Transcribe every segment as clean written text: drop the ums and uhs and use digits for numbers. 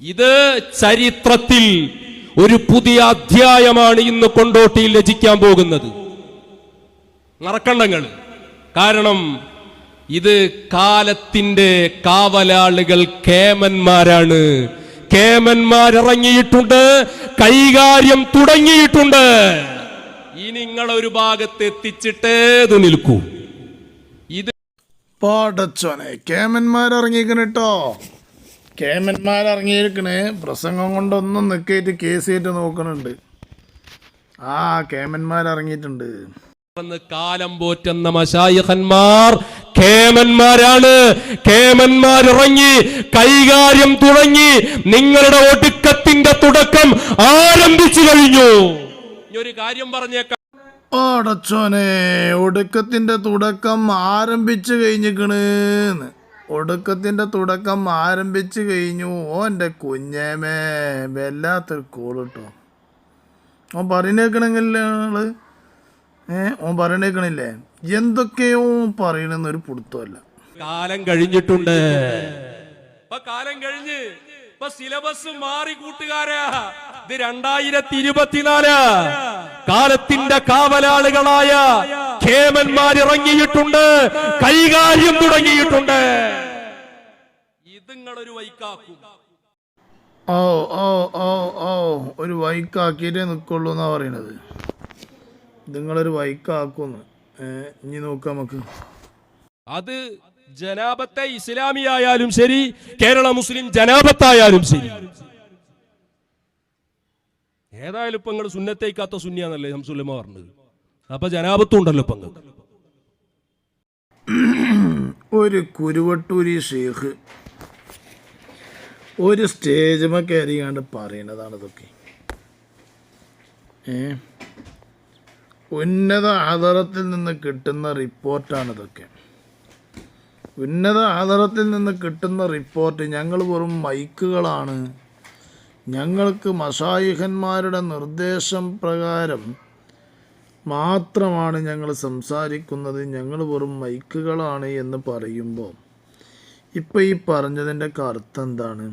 ഇത് ചരിത്രത്തിൽ ഒരു പുതിയ അധ്യായമാണ് ഇന്ന് കൊണ്ടോട്ടിയിൽ രചിക്കാൻ പോകുന്നത്. മറക്കണ്ടങ്ങൾ. കാരണം ഇത് കാലത്തിന്റെ കാവലാളുകൾ കേമന്മാരാണ്. കേമന്മാരിറങ്ങിയിട്ടുണ്ട്, കൈകാര്യം തുടങ്ങിയിട്ടുണ്ട്. ഇനി നിങ്ങളൊരു ഭാഗത്ത് എത്തിച്ചിട്ടേ ഇത് നിൽക്കൂ. ഇത് പാടച്ചോനെ കേമന്മാരിറങ്ങിയിരിക്കണ കേട്ടോ. കേമന്മാരിറങ്ങിയിരിക്കണേ. പ്രസംഗം കൊണ്ടൊന്നും നിൽക്കേറ്റ് കേസ് ചെയ്തിട്ട് നോക്കണുണ്ട്. ആ കേമന്മാരിറങ്ങിയിട്ടുണ്ട്. കാലം പോറ്റുന്ന മശായിഖന്മാർ കേമന്മാരാണ്. കേമന്മാരിറങ്ങി, കൈകാര്യം തുടങ്ങി. നിങ്ങളുടെ ഒടുക്കത്തിന്റെ തുടക്കം ആരംഭിച്ചു കഴിഞ്ഞു. ഒരു കാര്യം പറഞ്ഞേക്കാം. പാടച്ചോനെ ഒടുക്കത്തിന്റെ തുടക്കം ആരംഭിച്ചു കഴിഞ്ഞിക്കണ്. ഒടുക്കത്തിന്റെ തുടക്കം ആരംഭിച്ചു കഴിഞ്ഞു. ഓൻ്റെ കുഞ്ഞേമേ വല്ലാത്തൊരു കോളിട്ടോ. ഓൻ പറയുന്നേക്കണെങ്കിൽ ഓൻ പറയണേക്കണില്ലേ, എന്തൊക്കെയോ പറയണെന്നൊരു പിടുത്തമല്ല. കാലം കഴിഞ്ഞിട്ടുണ്ട്. കാലം കഴിഞ്ഞ് സിലബസ് മാറി കൂട്ടുകാരാ. ഇത് 2024. കാലത്തിന്റെ കാവലാളുകളായ ഖേമന്മാരിറങ്ങിയിട്ടുണ്ട്, കൈകാര്യം തുടങ്ങിയിട്ടുണ്ട്. ഇത് നിങ്ങളൊരു വൈക്കാക്കും. ഓ ഓ ഓ ഓ ഒരു വൈക്കാക്കിയിട്ടേ നിൽക്കുള്ളൂ എന്നാ പറയണത്. നിങ്ങളൊരു വൈക്കാക്കുന്നു. ഇനി നോക്കാം നമുക്ക്. അത് ജനാബത്തെ ഇസ്ലാമി ആയാലും ശരി, കേരള മുസ്ലിം ജനാബത്തായാലും ശരി. ഏതായാലും ഇപ്പൊ നിങ്ങൾ സുന്നത്തേക്കാത്ത സുന്നിയാന്നല്ലേ ഹംസുല്ലമ പറഞ്ഞത്. അപ്പൊ ജനാബത്തും ഉണ്ടല്ലോ ഇപ്പൊ. ഒരു കുരുവട്ടൂരി ഷെയ്ഖ് ഒരു സ്റ്റേജുമ കയറിയാണ്ട് പറയണതാണ് ഇതൊക്കെ. ഉന്നത ഹദറത്തിൽ നിന്ന് കിട്ടുന്ന റിപ്പോർട്ടാണിതൊക്കെ. ഉന്നത ഹദറത്തിൽ നിന്ന് കിട്ടുന്ന റിപ്പോർട്ട്. ഞങ്ങൾ വെറും മൈക്കുകളാണ്. ഞങ്ങൾക്ക് മശായിഖന്മാരുടെ നിർദ്ദേശം പ്രകാരം മാത്രമാണ് ഞങ്ങൾ സംസാരിക്കുന്നത്. ഞങ്ങൾ വെറും മൈക്കുകളാണ് എന്ന് പറയുമ്പോൾ ഇപ്പം ഈ പറഞ്ഞതിൻ്റെ അർത്ഥം എന്താണ്?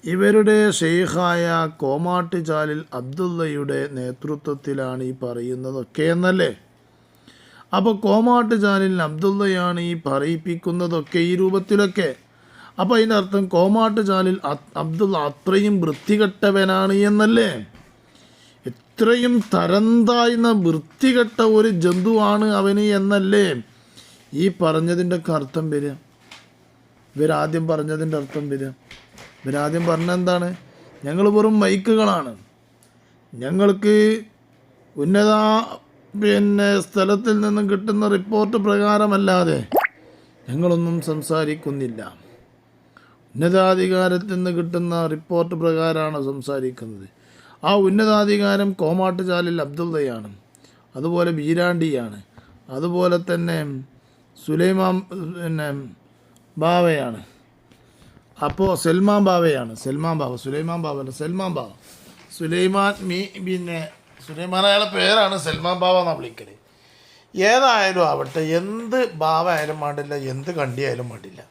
ഇവരുടെ ഷെയ്ഖായ കോമാട്ടുചാലിൽ അബ്ദുള്ളയുടെ നേതൃത്വത്തിലാണ് ഈ പറയുന്നതൊക്കെ എന്നല്ലേ? അപ്പോൾ കോമാട്ടുചാലിൽ അബ്ദുള്ളയാണ് ഈ പറയിപ്പിക്കുന്നതൊക്കെ ഈ രൂപത്തിലൊക്കെ. അപ്പോൾ അതിൻ്റെ അർത്ഥം കോമാട്ടുചാലിൽ അബ്ദുള്ള അത്രയും വൃത്തികെട്ടവനാണ് എന്നല്ലേ? ഇത്രയും തരംതാഴ്ന്ന വൃത്തികെട്ട ഒരു ജന്തുവാണ് അവന് എന്നല്ലേ ഈ പറഞ്ഞതിൻ്റെ അർത്ഥം വരിക? ഇവരാദ്യം പറഞ്ഞതിൻ്റെ അർത്ഥം വരിക. ഇവരാദ്യം പറഞ്ഞെന്താണ്? ഞങ്ങൾ വെറും മൈക്കുകളാണ്. ഞങ്ങൾക്ക് ഉന്നത സ്ഥലത്തിൽ നിന്നും കിട്ടുന്ന റിപ്പോർട്ട് പ്രകാരമല്ലാതെ ഞങ്ങളൊന്നും സംസാരിക്കുന്നില്ല. ഉന്നതാധികാരത്തിൽ നിന്ന് കിട്ടുന്ന റിപ്പോർട്ട് പ്രകാരമാണ് സംസാരിക്കുന്നത്. ആ ഉന്നതാധികാരം കോമാട്ടുചാലിൽ അബ്ദുള്ളയാണ്, അതുപോലെ ബീരാണ്ടിയാണ്, അതുപോലെ തന്നെ സുലൈമാൻ ബാവയാണ്. അപ്പോൾ സൽമാൻ ബാവയാണ്. സുലൈമാൻ അയാളെ പേരാണ് സൽമാൻ ബാവ എന്നാണ് വിളിക്കൽ. ഏതായാലും ആവട്ടെ, എന്ത് ബാവ ആയാലും വേണ്ടില്ല, എന്ത് കണ്ടിയായാലും വേണ്ടില്ല.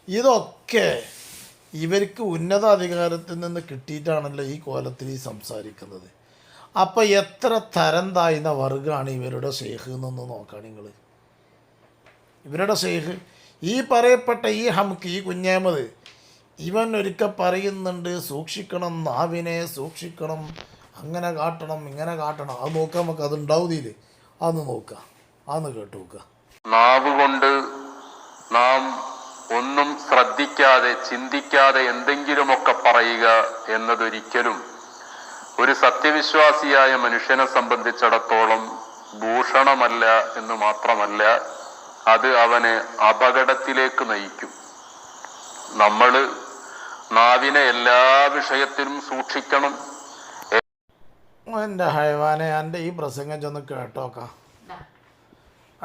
ഇതൊക്കെ ഇവർക്ക് ഉന്നതാധികാരത്തിൽ നിന്ന് കിട്ടിയിട്ടാണല്ലോ ഈ കോലത്തിൽ ഈ സംസാരിക്കുന്നത്. അപ്പം എത്ര തരം താഴ്ന്ന വർഗ്ഗമാണ് ഇവരുടെ ഷെയ്ഖ് എന്നൊന്ന് നോക്കാം നിങ്ങൾ. ഇവരുടെ ഷെയ്ഖ് ഈ പറയപ്പെട്ട ഈ ഹംക്ക്, ഈ കുഞ്ഞാമത്, ഇവൻ ഒരിക്കൽ പറയുന്നുണ്ട്, സൂക്ഷിക്കണം, നാവിനെ സൂക്ഷിക്കണം, അങ്ങനെ കാട്ടണം, ഇങ്ങനെ കാട്ടണം. അത് നോക്കാം നമുക്ക്. അതുണ്ടാവുതിൽ അതൊന്ന് നോക്കാം, അതൊന്ന് കേട്ട് നോക്കുക. നാവ് കൊണ്ട് നാം ഒന്നും ശ്രദ്ധിക്കാതെ ചിന്തിക്കാതെ എന്തെങ്കിലുമൊക്കെ പറയുക എന്നതൊരിക്കലും ഒരു സത്യവിശ്വാസിയായ മനുഷ്യനെ സംബന്ധിച്ചിടത്തോളം ഭൂഷണമല്ല എന്ന് മാത്രമല്ല, അത് അവനെ അപകടത്തിലേക്ക് നയിക്കും. നമ്മൾ നാവിനെ എല്ലാ വിഷയത്തിലും സൂക്ഷിക്കണം. എൻ്റെ ഹൈവാനെ, എൻ്റെ ഈ പ്രസംഗം ചെന്ന് കേട്ടോക്കാം.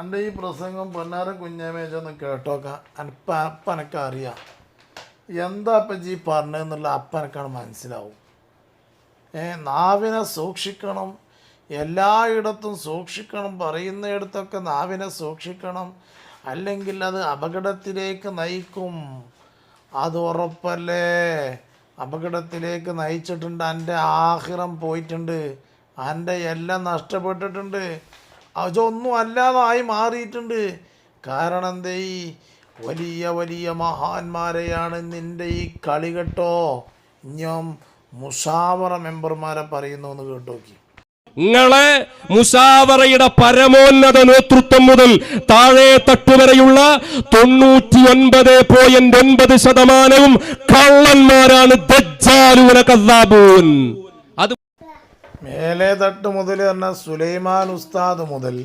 എൻ്റെ ഈ പ്രസംഗം പൊന്നാര കുഞ്ഞാമേ ചെന്ന് കേട്ടോക്കാം. അപ്പം എനിക്കറിയാം എന്താ ഇപ്പം ജി പറഞ്ഞതെന്നുള്ള അപ്പം എനിക്കാണ് മനസ്സിലാവും. നാവിനെ സൂക്ഷിക്കണം, എല്ലായിടത്തും സൂക്ഷിക്കണം, പറയുന്നിടത്തൊക്കെ നാവിനെ സൂക്ഷിക്കണം, അല്ലെങ്കിൽ അത് അപകടത്തിലേക്ക് നയിക്കും. അത് ഉറപ്പല്ലേ? അപകടത്തിലേക്ക് നയിച്ചിട്ടുണ്ട്. എൻ്റെ ആഹിറം പോയിട്ടുണ്ട്, എൻ്റെ എല്ലാം നഷ്ടപ്പെട്ടിട്ടുണ്ട്, അതൊന്നും അല്ലാതായി മാറിയിട്ടുണ്ട്. കാരണം എന്തേ? വലിയ വലിയ മഹാന്മാരെയാണ് നിൻ്റെ ഈ കളി കേട്ടോ. ഞാൻ മുഷാവറ മെമ്പർമാരെ പറയുന്നു എന്ന് കേട്ടോക്കി. നിങ്ങളെ മുസാവറയുടെ പരമോന്നത നേതൃത്വം മുതൽ താഴെ തട്ടുവരെയുള്ള 99.9% കള്ളന്മാരാണ്. ദജ്ജാലൂന കദ്ദാബൂൻ. അത് മേലെ തട്ട് മുതൽ പറഞ്ഞ സുലൈമാൻ ഉസ്താദ് മുതൽ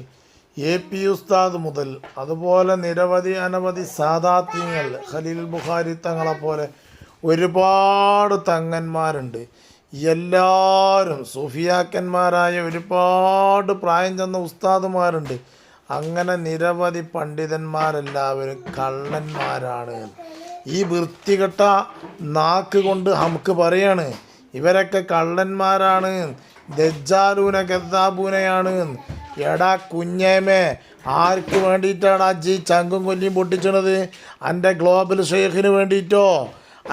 AP ഉസ്താദ് മുതൽ അതുപോലെ നിരവധി അനവധി സാദാത്യങ്ങൾ, ഖലീൽ ബുഖാരി തങ്ങളെ പോലെ ഒരുപാട് തങ്ങന്മാരുണ്ട്. എല്ലാവരും സൂഫിയാക്കന്മാരായ ഒരുപാട് പ്രായം ചെന്ന ഉസ്താദുമാരുണ്ട്. അങ്ങനെ നിരവധി പണ്ഡിതന്മാരെല്ലാവരും കള്ളന്മാരാണ്. ഈ വൃത്തികെട്ട നാക്ക് കൊണ്ട് നമുക്ക് പറയാണ് ഇവരൊക്കെ കള്ളന്മാരാണ്, ദജ്ജാലൂന കദ്ദാബൂനയാണ്. എടാ കുഞ്ഞേമേ, ആർക്ക് വേണ്ടിയിട്ടാണ് അജ്ജി ചങ്കും കൊല്ലിയും പൊട്ടിച്ചണത്? എൻ്റെ ഗ്ലോബൽ ഷെയ്ഖിന് വേണ്ടിയിട്ടോ?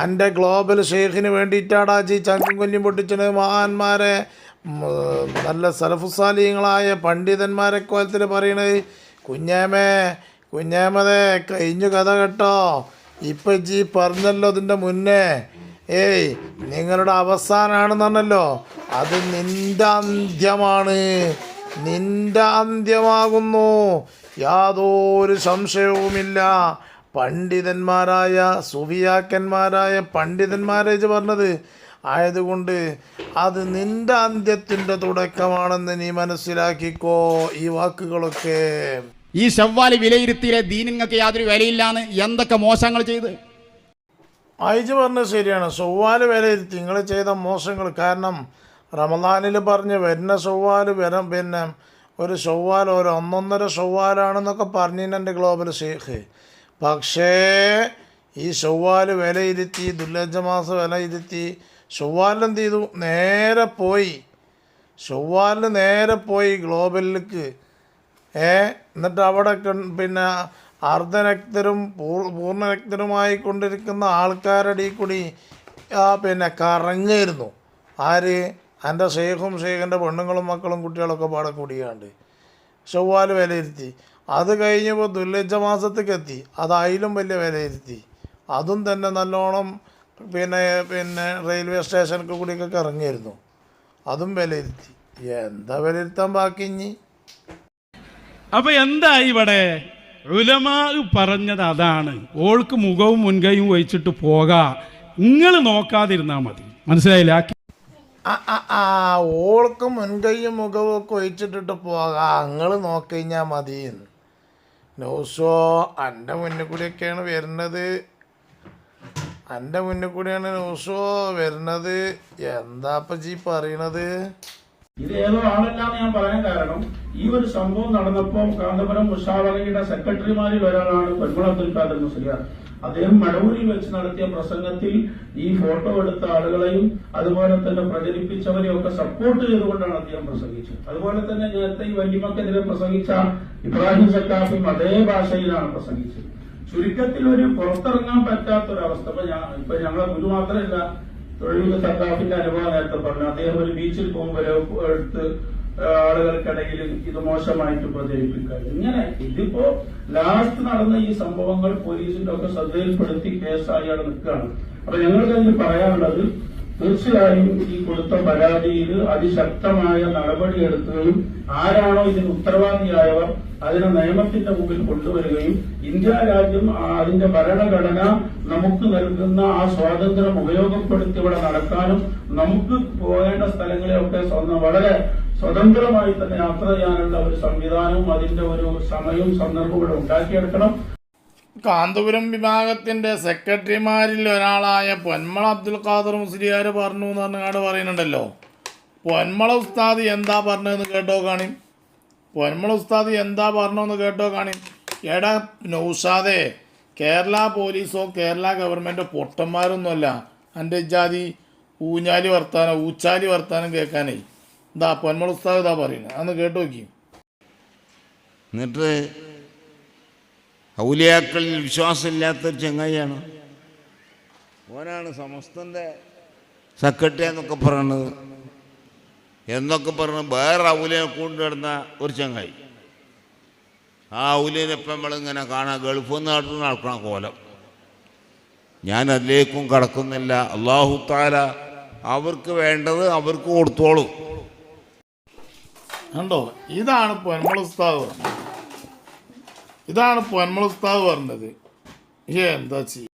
എൻ്റെ ഗ്ലോബൽ ഷെയ്ഖിന് വേണ്ടിയിട്ടാണ് അജ്ജി ചങ്കും കൊല്ലിയും പൊട്ടിച്ചത്? മഹാന്മാരെ, നല്ല സലഫുസാലിങ്ങളായ പണ്ഡിതന്മാരെ കോലത്തിൽ പറയണത് കുഞ്ഞേമതേ കഴിഞ്ഞു കഥ കേട്ടോ. ഇപ്പം ജി പറഞ്ഞല്ലോ ഇതിൻ്റെ മുന്നേ, നിങ്ങളുടെ അവസാനമാണെന്ന് പറഞ്ഞല്ലോ, അത് നിൻ്റെ അന്ത്യമാണ്, നിൻ്റെ അന്ത്യമാകുന്നു, യാതൊരു സംശയവുമില്ല. പണ്ഡിതന്മാരായ സുഫിയാക്കന്മാരായ പണ്ഡിതന്മാരെ പറഞ്ഞത് ആയതുകൊണ്ട് അത് നിൻ്റെ അന്ത്യത്തിൻ്റെ തുടക്കമാണെന്ന് നീ മനസ്സിലാക്കിക്കോ. ഈ വാക്കുകളൊക്കെ ഈ ശവ്വാൽ വിലയിരുത്തിയിലെ ദീനിങ്ങൾക്ക് യാതൊരു വിലയില്ലാന്ന് എന്തൊക്കെ മോശങ്ങൾ ചെയ്ത് ആയിജ് പറഞ്ഞത് ശരിയാണ്. ചൊവ്വാൽ വിലയിരുത്തി നിങ്ങൾ ചെയ്ത മോശങ്ങൾ. കാരണം റമദാനിൽ പറഞ്ഞ് വരുന്ന ചൊവ്വാൽ വരാം, പിന്നെ ഒരു ചൊവ്വാൽ ഒരു 1.5 ചൊവ്വാലാണെന്നൊക്കെ പറഞ്ഞിട്ടുണ്ട് ഗ്ലോബൽ ഷെയ്ഖ്. പക്ഷേ ഈ ചൊവ്വാൽ വിലയിരുത്തി, ദുൽഹജ്ജ മാസം വിലയിരുത്തി, ചൊവ്വാലിൽ എന്ത് ചെയ്തു? നേരെ പോയി ഗ്ലോബലിലേക്ക്. എന്നിട്ട് അവിടെ പിന്നെ അർദ്ധരക്തരും പൂർണ്ണരക്തരുമായി കൊണ്ടിരിക്കുന്ന ആൾക്കാരുടെ കൂടി പിന്നെ കറങ്ങായിരുന്നു. ആര്? എൻ്റെ ഷെയ്ഖും ഷെയ്ഖിൻ്റെ പെണ്ണുങ്ങളും മക്കളും കുട്ടികളൊക്കെ പാടെ കൂടിയാണ്ട് ചൊവ്വാൽ വിലയിരുത്തി. അത് കഴിഞ്ഞപ്പോൾ ദുൽഹജ്ജ മാസത്തേക്ക് എത്തി, അത് അതിലും വലിയ വിലയിരുത്തി. അതും തന്നെ നല്ലോണം പിന്നെ റെയിൽവേ സ്റ്റേഷനൊക്കെ കൂടിയൊക്കെ ഇറങ്ങിയിരുന്നു, അതും വിലയിരുത്തി. എന്താ വിലയിരുത്താൻ ബാക്കി ഇനി? അപ്പൊ എന്താ ഇവിടെ ഉലമാ പറഞ്ഞത് അതാണ്, ഓൾക്ക് മുഖവും മുൻകൈയും വഹിച്ചിട്ട് പോകാ, നിങ്ങൾ നോക്കാതിരുന്നാൽ മതി. മനസ്സിലായില്ല? ഓൾക്ക് മുൻകൈയും മുഖവും ഒക്കെ ഒഴിച്ചിട്ടിട്ട് പോകാം, നിങ്ങൾ നോക്കിക്കഴിഞ്ഞാൽ മതി. നൗസോ എൻ്റെ മുന്നിൽ കൂടിയൊക്കെയാണ് വരുന്നത്, എൻ്റെ മുന്നിൽ കൂടിയാണ് നൗസോ വരുന്നത്. എന്താ ഇപ്പം ജി പറയണത്? ഇത് ഏതോ ആളല്ലാന്ന് ഞാൻ പറയാൻ കാരണം, ഈ ഒരു സംഭവം നടന്നപ്പോൾ കാന്തപുരം മുഷാവറയുടെ സെക്രട്ടറിമാരിൽ ഒരാളാണ് പൊന്മുള അബ്ദുൽ ഖാദർ മുസ്ലിയാർ. അദ്ദേഹം മടവൂരിൽ വെച്ച് നടത്തിയ പ്രസംഗത്തിൽ ഈ ഫോട്ടോ എടുത്ത ആളുകളെയും അതുപോലെ തന്നെ പ്രചരിപ്പിച്ചവരെയും ഒക്കെ സപ്പോർട്ട് ചെയ്തുകൊണ്ടാണ് അദ്ദേഹം പ്രസംഗിച്ചത്. അതുപോലെ തന്നെ നേരത്തെ ഈ വല്യമക്കെതിരെ പ്രസംഗിച്ച ഇബ്രാഹിം സക്കാഫിയും അതേ ഭാഷയിലാണ് പ്രസംഗിച്ചത്. ചുരുക്കത്തിൽ ഒരു പുറത്തിറങ്ങാൻ പറ്റാത്തൊരവസ്ഥ. ഇപ്പൊ ഞങ്ങളെ ഗുരു മാത്രമല്ല, തൊഴിൽ സക്കാഫിന്റെ അനുഭവം നേരത്തെ പറഞ്ഞു. അദ്ദേഹം ഒരു ബീച്ചിൽ പോകുമ്പോൾ എടുത്ത് ആളുകൾക്കിടയിൽ ഇത് മോശമായിട്ട് പ്രചരിപ്പിക്കുക. ഇങ്ങനെ ഇതിപ്പോ ലാസ്റ്റ് നടന്ന ഈ സംഭവങ്ങൾ പോലീസിന്റെ ഒക്കെ ശ്രദ്ധയിൽപ്പെടുത്തി കേസായി അവിടെ നിൽക്കുകയാണ്. അപ്പൊ ഞങ്ങൾക്ക് അതിൽ പറയാനുള്ളത്, തീർച്ചയായും ഈ കൊടുത്ത പരാതിയിൽ അതിശക്തമായ നടപടിയെടുക്കുകയും ആരാണോ ഇതിന് ഉത്തരവാദിയായവർ അതിനെ നിയമത്തിന്റെ മുമ്പിൽ കൊണ്ടുവരികയും ഇന്ത്യ രാജ്യം അതിന്റെ ഭരണഘടന നമുക്ക് നൽകുന്ന ആ സ്വാതന്ത്ര്യം ഉപയോഗപ്പെടുത്തി ഇവിടെ നടക്കാനും നമുക്ക് പോകേണ്ട സ്ഥലങ്ങളെയൊക്കെ വളരെ സ്വതന്ത്രമായി തന്നെ യാത്ര ചെയ്യാനുള്ള ഒരു സംവിധാനവും അതിന്റെ ഒരു സമയവും സന്ദർഭവും ഇവിടെ ഉണ്ടാക്കിയെടുക്കണം. കാന്തപുരം വിഭാഗത്തിൻ്റെ സെക്രട്ടറിമാരിൽ ഒരാളായ പൊന്മള അബ്ദുൽ ഖാദർ മുസ്ലിയാർ പറഞ്ഞു എന്ന് പറഞ്ഞാട് പറയുന്നുണ്ടല്ലോ. പൊന്മള ഉസ്താദ് എന്താ പറഞ്ഞതെന്ന് കേട്ടോ കാണി. പൊന്മള ഉസ്താദ് എന്താ പറഞ്ഞതെന്ന് കേട്ടോ കാണി. എടാ നൗഷാദേ, കേരള പോലീസോ കേരള ഗവൺമെൻറ്റോ പൊട്ടന്മാരൊന്നുമല്ല എൻ്റെ ജാതി ഊഞ്ഞാലി വർത്താനം കേൾക്കാനേ. എന്താ പൊന്മള ഉസ്താദ് ഇതാ പറയുന്നത്, അന്ന് കേട്ടു നോക്കി. എന്നിട്ട് ഔലിയാക്കളിൽ വിശ്വാസമില്ലാത്തൊരു ചങ്ങായിയാണ്. ഓനാണ് സമസ്തൻ്റെ സെക്രട്ടറി എന്നൊക്കെ പറയണത്. എന്നൊക്കെ പറഞ്ഞ് വേറെ ഔലിയെ കൊണ്ടുവരുന്ന ഒരു ചങ്ങായി. ആ ഔലിയനിപ്പം നമ്മളിങ്ങനെ കാണാം, ഗൾഫിൽ നിന്ന് നടത്തുന്ന നടക്കണ കോലം. ഞാൻ അതിലേക്കും കടക്കുന്നില്ല. അല്ലാഹു തആല അവർക്ക് വേണ്ടത് അവർക്ക് കൊടുത്തോളും. കണ്ടോ, ഇതാണ് പൊന്മള ഉസ്താദ് പറഞ്ഞത്. ഇതാണ് പൊന്മള ഉസ്താദ് പറഞ്ഞത്. എന്താ ചെയ്യ?